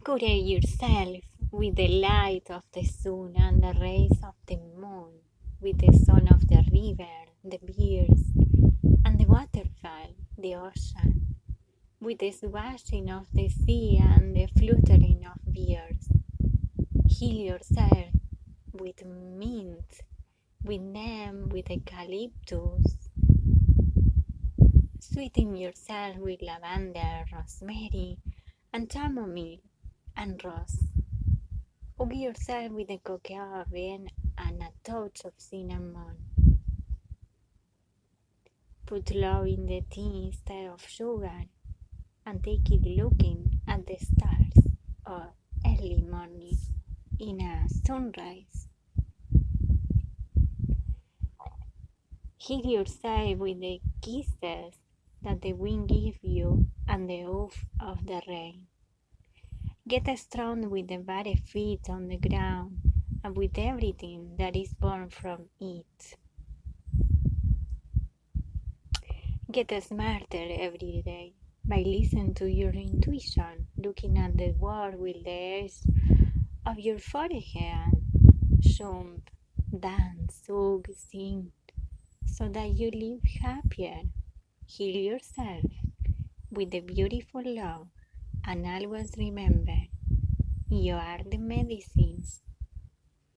Curate yourself with the light of the sun and the rays of the moon, with the sound of the river, the birds, and the waterfall, the ocean, with the swashing of the sea and the fluttering of birds. Heal yourself with mint, with neem, with eucalyptus. Sweeten yourself with lavender, rosemary, and chamomile, and rose. Hug yourself with the cocoa bean and a touch of cinnamon. Put love in the tea instead of sugar, and take it looking at the stars or early morning in a sunrise. Heal yourself with the kisses that the wind gives you and the oof of the rain. Get strong with the bare feet on the ground and with everything that is born from it. Get smarter every day by listening to your intuition, looking at the world with the edge of your forehead. Jump, dance, hug, sing, so that you live happier. Heal yourself with the beautiful love, and always remember, you are the medicines